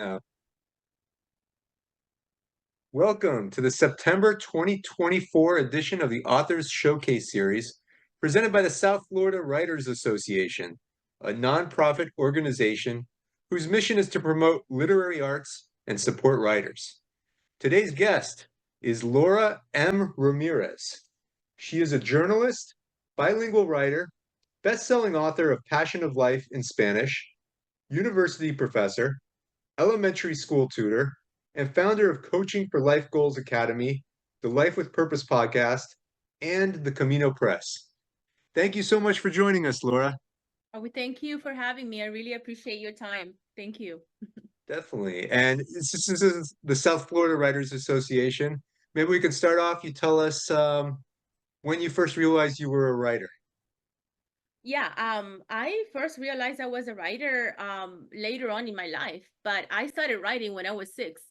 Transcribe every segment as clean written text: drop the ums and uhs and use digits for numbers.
Now, welcome to the September 2024 edition of the Authors Showcase series, presented by the South Florida Writers Association, a nonprofit organization whose mission is to promote literary arts and support writers. Today's guest is Laura M. Ramirez. She is a journalist, bilingual writer, best-selling author of Passion of Life in Spanish, university professor, elementary school tutor, and founder of Coaching for Life Goals Academy, the Life with Purpose podcast, and the Camino Press. Thank you so much for joining us, Laura. Oh, thank you for having me. I really appreciate your time. Thank you. Definitely. And this is the South Florida Writers Association. Maybe we can start off. You tell us when you first realized you were a writer. Yeah, I first realized I was a writer later on in my life, but I started writing when I was 6.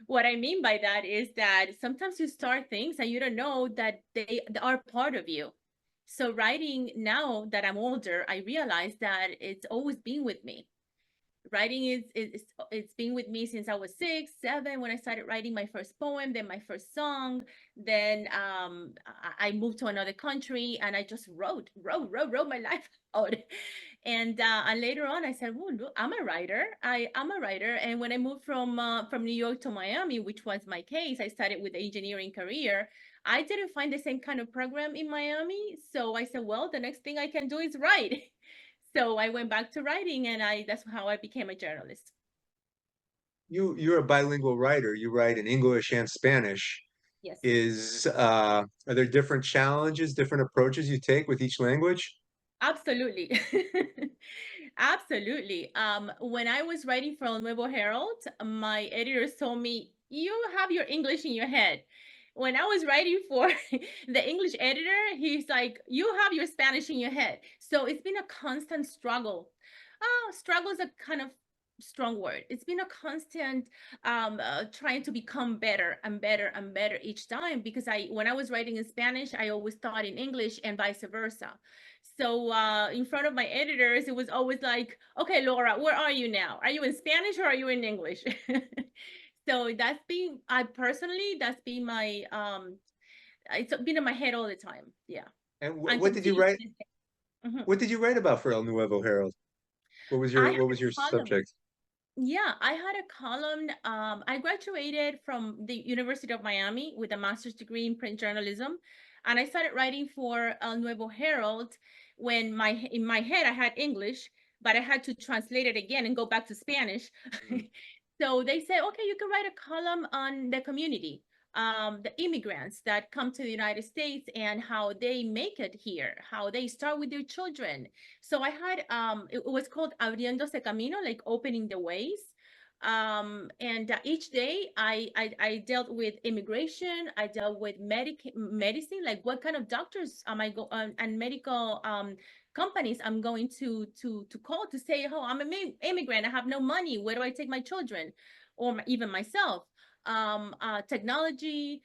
What I mean by that is that sometimes you start things and you don't know that they are part of you. So writing now that I'm older, I realize that it's always been with me. Writing is it's been with me since I was 6, 7 when I started writing my first poem, then my first song. Then I moved to another country and I just wrote my life out. And later on I said, "Oh, look, I'm a writer. I'm a writer." And when I moved from New York to Miami, which was my case, I started with the engineering career. I didn't find the same kind of program in Miami, so I said, "Well, the next thing I can do is write." So I went back to writing, and I that's how I became a journalist. You're a bilingual writer. You write in English and Spanish. Yes, Are there different challenges, different approaches you take with each language? absolutely. Absolutely. When I was writing for El Nuevo Herald, my editors told me, "You have your English in your head." When I was writing for the English editor, he's like, "You have your Spanish in your head." So it's been a constant struggle. Struggle is a kind of strong word. It's been a constant trying to become better and better and better each time, because when I was writing in Spanish, I always thought in English and vice versa. So in front of my editors, it was always like, "Okay, Laura, where are you now? Are you in Spanish or are you in English?" So I personally, that's been my, it's been in my head all the time. Yeah. And And what did you continue to write? this day. Mhm. What did you write about for El Nuevo Herald? I had What a was your column. subject? Yeah, I had a column. I graduated from the University of Miami with a master's degree in print journalism, and I started writing for El Nuevo Herald when in my head I had English, but I had to translate it again and go back to Spanish. Mm. So they said, "Okay, you can write a column on the community, the immigrants that come to the United States and how they make it here, how they start with their children." So I had it was called Abriéndose Camino, like opening the ways. And each day I dealt with immigration, I dealt with medicine, like what kind of doctors am I go and medical companies I'm going to call to say, "Oh, I'm an immigrant, I have no money, where do I take my children?" Or even myself. Technology,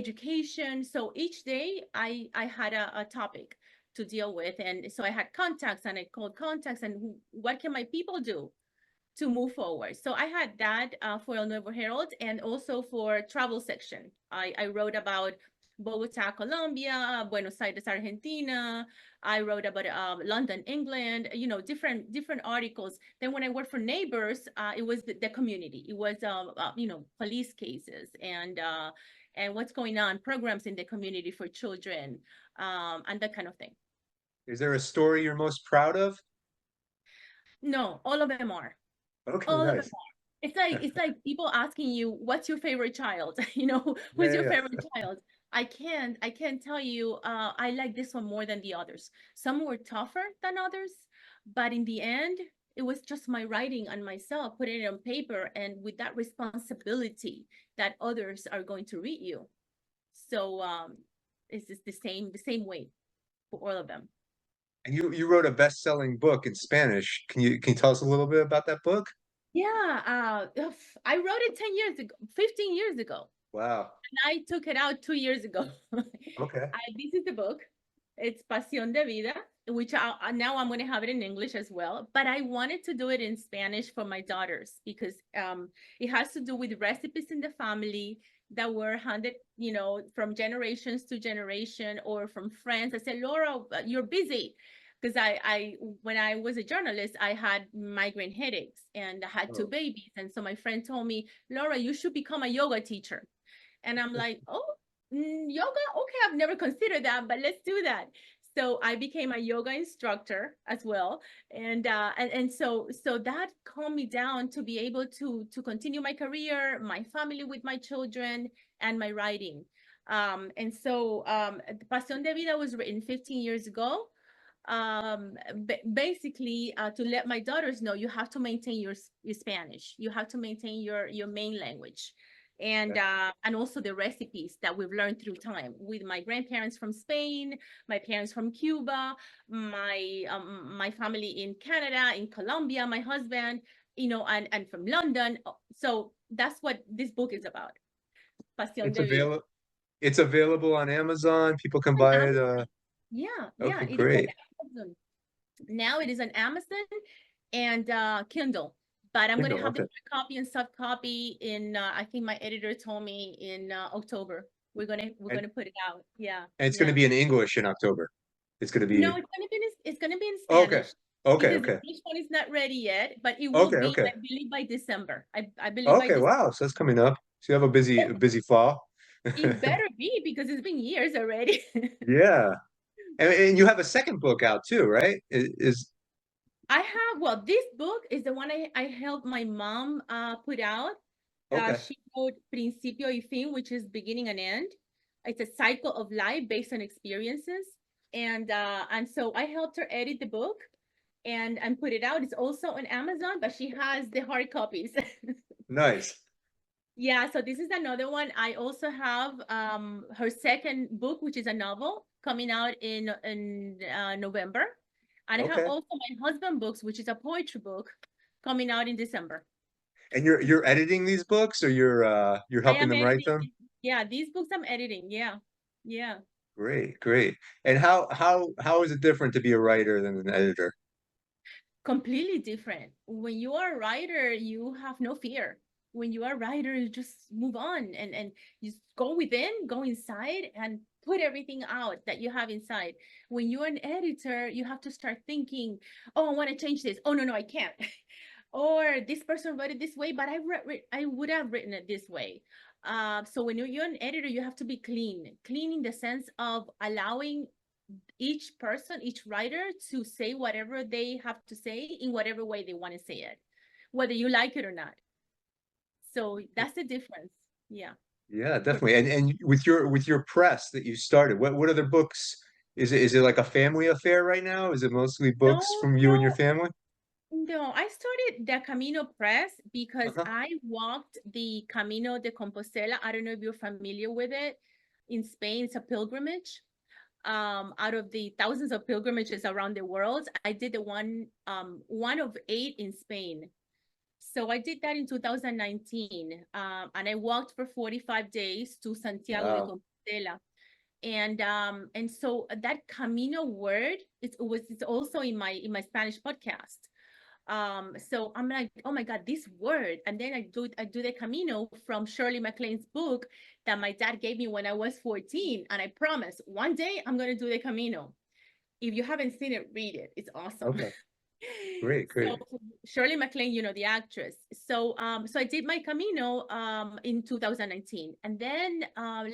education. So each day I had a topic to deal with. And so I had contacts and I called contacts and what can my people do to move forward. So I had that for El Nuevo Herald, and also for travel section. I wrote about Bogota, Colombia, Buenos Aires, Argentina. I wrote about London, England, different articles. Then when I worked for Neighbors, it was the community. It was, police cases and what's going on, programs in the community for children, and that kind of thing. Is there a story you're most proud of? No, all of them are. Okay, All of them nice. are. It's like people asking you, "What's your favorite child?" Who's Yeah, your yeah, favorite child? I can't tell you. I like this one more than the others. Some were tougher than others, but in the end, it was just my writing and myself putting it on paper, and with that responsibility that others are going to read you. So it's just the same way for all of them. And you wrote a best-selling book in Spanish. Can you tell us a little bit about that book? Yeah, I wrote it 10 years ago, 15 years ago. Wow. I took it out 2 years ago. Okay. This is the book. It's Pasión de Vida, which now I'm going to have it in English as well. But I wanted to do it in Spanish for my daughters because it has to do with recipes in the family that were handed, from generations to generation or from friends. I said, Laura, you're busy. Because when I was a journalist, I had migraine headaches and I had two Oh, babies. And so my friend told me, Laura, you should become a yoga teacher. And I'm like, oh, yoga? Okay, I've never considered that, but let's do that. So I became a yoga instructor as well. And so that calmed me down to be able to continue my career, my family with my children, and my writing. Pasión de Vida was written 15 years ago. Basically, to let my daughters know you have to maintain your Spanish, you have to maintain your main language, and also the recipes that we've learned through time with my grandparents from Spain, my parents from Cuba, my family in Canada, in Colombia, my husband, and from London. So that's what this book is about, Pasión it's de Vida. available. It's available on Amazon. People can On buy it. Amazon. Yeah, yeah, Okay, it is on great. Amazon. Now it is on Amazon and Kindle. But I'm gonna Kindle. have the Okay, hard copy and soft copy in I think my editor told me in October. We're and gonna put it out. Yeah, and it's going to yeah. be in English in October. It's going to No, be it's gonna be in okay. Spanish Okay, because the okay, English one is not ready yet, but it will okay, be, okay, I believe, by December. I believe by okay. December. Wow, so that's coming up. So you have a busy fall. It better be because it's been years already. Yeah, and you have a second book out too, right? Well, this book is the one I helped my mom put out. Okay, She wrote Principio y Fin, which is beginning and end. It's a cycle of life based on experiences. And so I helped her edit the book and put it out. It's also on Amazon, but she has the hard copies. nice. Yeah, so this is another one. I also have her second book, which is a novel coming out in November. And I have Okay, also my husband books, which is a poetry book coming out in December. and you're editing these books, or you're I helping am them write editing. them? Yeah, these books I'm editing. Yeah. Yeah. Great, great. And how is it different to be a writer than an editor? Completely different. When you are a writer, you have no fear. When you are a writer, you just move on and you go within, go inside and put everything out that you have inside. When you're an editor, you have to start thinking, oh, I want to change this. Oh, no, I can't. Or this person wrote it this way, but I would have written it this way. So when you're an editor, you have to be clean in the sense of allowing each person, each writer to say whatever they have to say in whatever way they want to say it, whether you like it or not. So that's the difference. Yeah. Yeah, For definitely. And with your press that you started, what other books is it like a family affair right now? Is it mostly no, books from you and your no, family? no. I started the Camino Press because Uh-huh. I walked the Camino de Compostela. I don't know if you're familiar with it. In Spain, it's a pilgrimage. Out of the thousands of pilgrimages around the world, I did the one of 8 in Spain. So I did that in 2019, and I walked for 45 days to Santiago de Wow. Compostela. And so that Camino word it's also in my Spanish podcast. So I'm like, oh my God, this word. And then I do the Camino from Shirley MacLaine's book that my dad gave me when I was 14. And I promise one day I'm gonna do the Camino. If you haven't seen it, read it. It's awesome. Okay. Great, So great. Shirley MacLaine, the actress. So I did my Camino in 2019, and then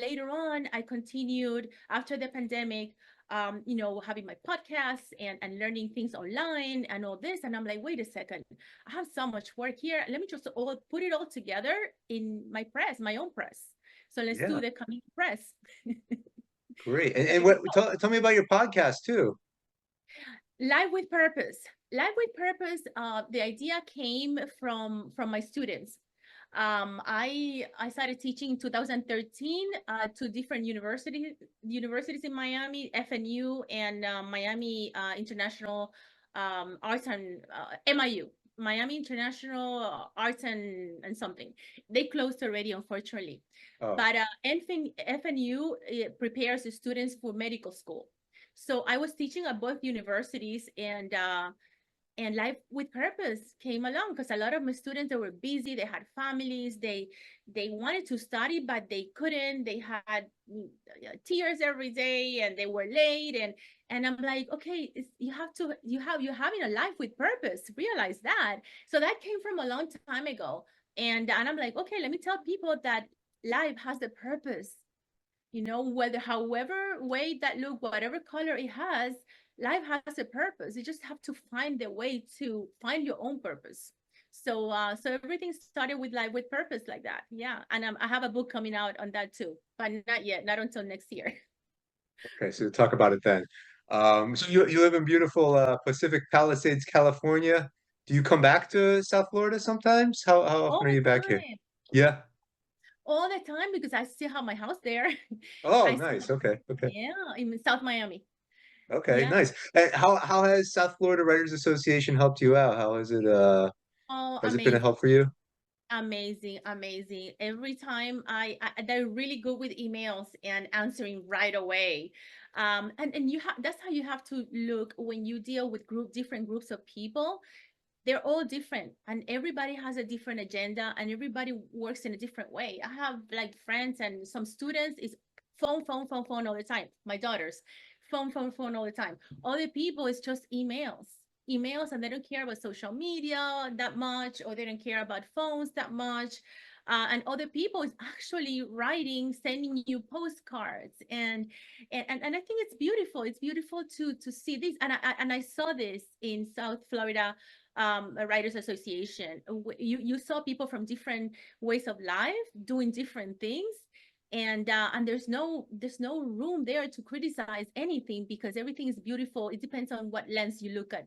later on I continued after the pandemic. Having my podcasts and learning things online and all this. And I'm like, wait a second, I have so much work here. Let me just put it all together in my press, my own press. So let's do Yeah, the Camino press. great. So And here we what go. tell me about your podcast too. Life with purpose. Life with purpose. The idea came from my students. I started teaching in 2013 to different universities in Miami, FNU, and Miami International Arts and MIU. Miami International Arts and something. They closed already, unfortunately. Oh, But FNU prepares the students for medical school. So I was teaching at both universities, and life with purpose came along because a lot of my students, they were busy, they had families, they wanted to study but they couldn't, they had tears every day and they were late, and I'm like, okay, you have to, you're having a life with purpose, realize that. So that came from a long time ago, and I'm like, okay, let me tell people that life has a purpose, whether however way that look, whatever color it has, life has a purpose. You just have to find the way to find your own purpose. So everything started with life with purpose like that. Yeah, and I have a book coming out on that too, but not yet, not until next year. Okay, so talk about it then. So you live in beautiful Pacific Palisades, California. Do you come back to South Florida sometimes? How All often are the you back here? time, Yeah. all the time, because I still have my house there. Oh, I still, nice. Okay. Okay. yeah, in South Miami. Okay. Yeah. Nice. And how has South Florida Writers Association helped you out? How Oh, has it been a amazing. help for you? Amazing, amazing. Every time they're really good with emails and answering right away. And you have, that's how you have to look when you deal with different groups of people. They're all different and everybody has a different agenda and everybody works in a different way. I have like friends and some students is phone, phone, phone, phone all the time. My daughters, phone, phone, phone all the time. Other people is just emails, and they don't care about social media that much, or they don't care about phones that much. And other people is actually writing, sending you postcards, and I think it's beautiful. It's beautiful to see this, and I saw this in South Florida, a writers association. You saw people from different ways of life doing different things, and there's no room there to criticize anything because everything is beautiful. It depends on what lens you look at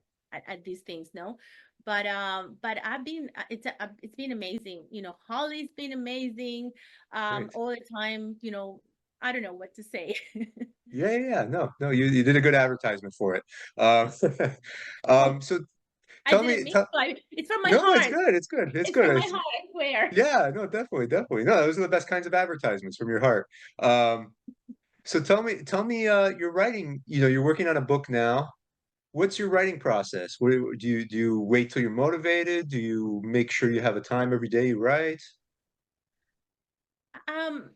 these things, no. But I've been it's been amazing. Holly's been amazing, Great. all the time. I don't know what to say. Yeah, yeah, yeah. No, no, you did a good advertisement for it. Um, Oh, so I tell didn't me, mean tell, to. It's from my no, it's heart. good. It's good. It's It's from good. my It's, heart, I swear. yeah, no, definitely, definitely. No, those are the best kinds of advertisements from your heart. Um, so tell me, you're writing, you're working on a book now. What's your writing process? Do you wait till you're motivated? Do you make sure you have a time every day you write? Um,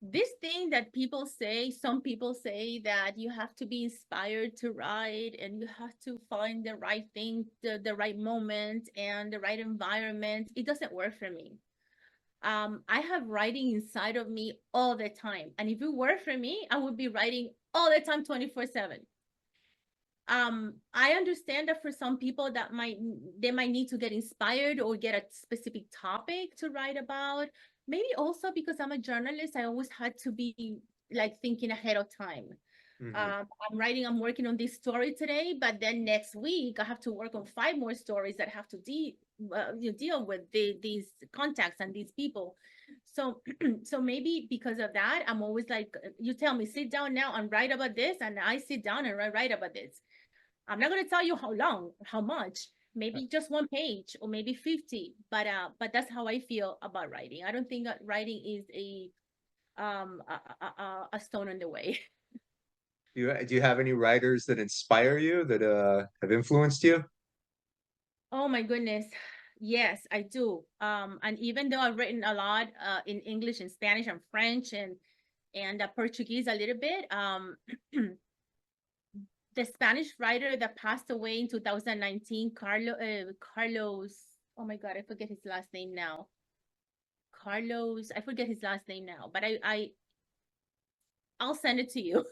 this thing that people say, some people say that you have to be inspired to write and you have to find the right thing, the right moment and the right environment. It doesn't work for me. I have writing inside of me all the time. And if it were for me, I would be writing all the time, 24/7. I understand that for some people that they might need to get inspired or get a specific topic to write about. Maybe also because I'm a journalist, I always had to be like thinking ahead of time. Hmm. I'm working on this story today, but then next week I have to work on 5 more stories that have to deal with these contacts and these people. So, so maybe because of that, I'm always like, you tell me, sit down now and write about this, and I sit down and write about this. I'm not going to tell you how long, how much, maybe just 1 page or maybe 50, but that's how I feel about writing. I don't think that writing is a stone on the way. Do you have any writers that inspire you that have influenced you? Oh my goodness. Yes, I do. And even though I've written a lot in English and Spanish and French and Portuguese a little bit, the Spanish writer that passed away in 2019, Carlos. Oh my God, I forget his last name now. Carlos, I forget his last name now, but I'll send it to you.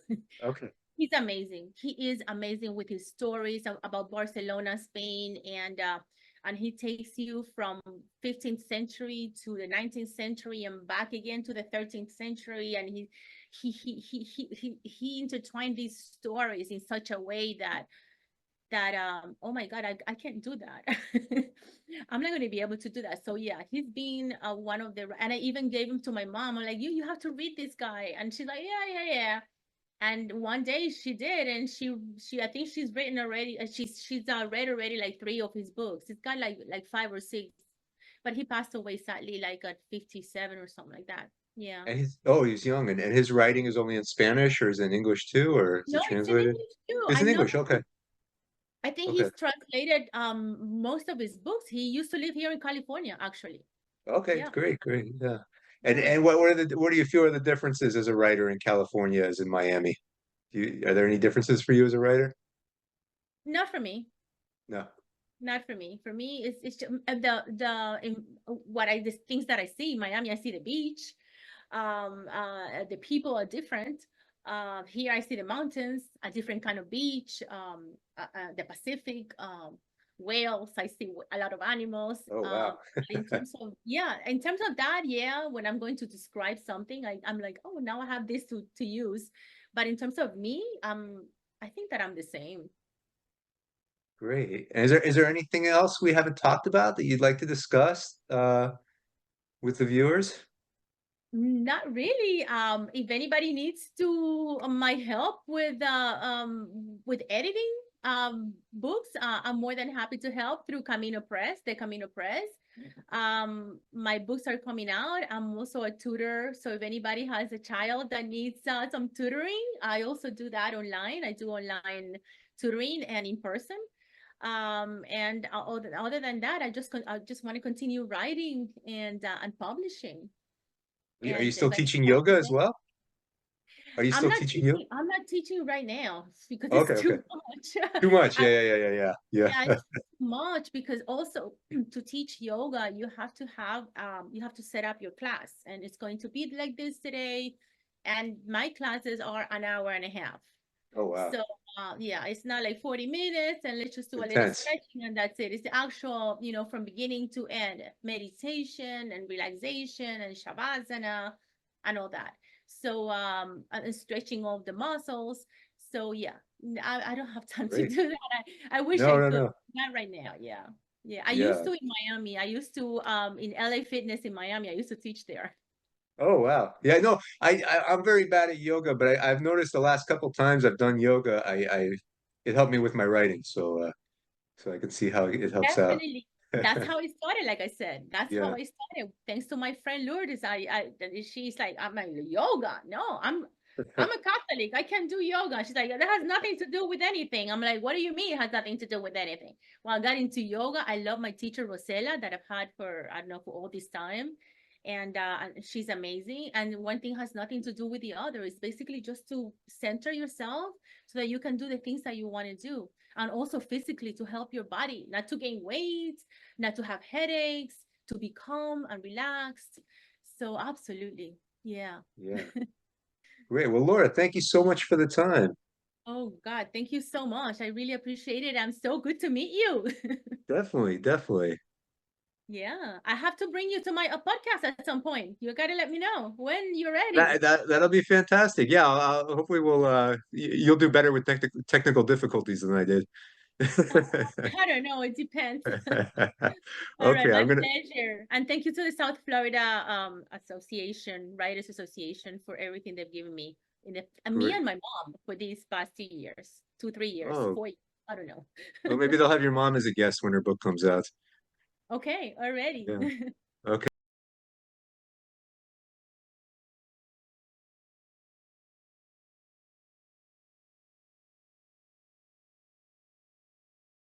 Okay. He's amazing. He is amazing with his stories about Barcelona, Spain, and he takes you from 15th century to the 19th century and back again to the 13th century, and he intertwined these stories in such a way that oh my God, I can't do that. I'm not going to be able to do that. So yeah, he's been one of the, and I even gave him to my mom. I'm like, you have to read this guy, and she's like, yeah, yeah, yeah. And one day she did, and she I think she's written already. She's read already like 3 of his books. It's got like 5 or 6, but he passed away sadly like at 57 or something like that. Yeah. And he's young, and his writing is only in Spanish, or is it in English too, or is No, it it's in translated? English too. It's I in know English. that Okay. I think Okay. he's translated most of his books. He used to live here in California, actually. Okay. Yeah. Great. Great. Yeah. Yeah. And what do you feel are the differences as a writer in California as in Miami? Are there any differences for you as a writer? Not for me. No. Not for me. For me, it's just, the things that I see in Miami. I see the beach. The people are different. Here I see the mountains, a different kind of beach. The Pacific, whales. I see a lot of animals. Oh, wow. In terms of in terms of that, yeah. When I'm going to describe something, I'm like, oh, now I have this to use. But in terms of me, I think that I'm the same. Great. And is there anything else we haven't talked about that you'd like to discuss with the viewers? Not really. If anybody needs to my help with editing books, I'm more than happy to help through Camino Press, the Camino Press. My books are coming out. I'm also a tutor, so if anybody has a child that needs some tutoring, I also do that online. I do online tutoring and in person. And other than that, I just want to continue writing and publishing. Are you And still if teaching anyone yoga has as well? Are you still teaching yoga? I'm not teaching right now because it's Okay, too okay. much. Too much. I, yeah, Yeah. it's too much because also to teach yoga, you have to set up your class, and it's going to be like this today. And my classes are an hour and a half. Oh, wow. So yeah, it's not like 40 minutes and let's just do a little Intense. stretching and that's it. It's the actual, from beginning to end, meditation and relaxation and shavasana and all that. So and stretching all the muscles. So yeah, I don't have time to Great. do that. I wish No, I no, could. no. Not right now. Yeah. Yeah. I used Yeah. to in Miami. I used to in LA Fitness in Miami. I used to teach there. Oh, wow. Yeah, no, I'm very bad at yoga, but I've noticed the last couple times I've done yoga, it helped me with my writing, so I can see how it helps out. Definitely. That's how it started. Like I said, that's how Yeah. I started. Thanks to my friend Lourdes. She's like, I'm like yoga. No, I'm a Catholic. I can't do yoga. She's like, that has nothing to do with anything. I'm like, what do you mean it has nothing to do with anything? Well, I got into yoga. I love my teacher Rosella that I've had for I don't know for all this time. And she's amazing. And one thing has nothing to do with the other. It's basically just to center yourself so that you can do the things that you want to do and also physically to help your body, not to gain weight, not to have headaches, to be calm and relaxed. So absolutely. Yeah. Yeah. Great. Well, Laura, thank you so much for the time. Oh God, thank you so much. I really appreciate it. I'm so good to meet you. Definitely, definitely. Yeah. I have to bring you to my podcast at some point. You gotta let me know when you're ready. That'll be fantastic. Yeah, hopefully you'll do better with technical difficulties than I did. Uh, I don't know. It depends. All right, Okay, my I'm gonna pleasure. And thank you to the South Florida Association, Writers Association for everything they've given me and me great. and my mom for these past 2 years, 3 years, Oh, 4 years. I don't know. well, maybe they'll have your mom as a guest when her book comes out. Okay, already. Yeah.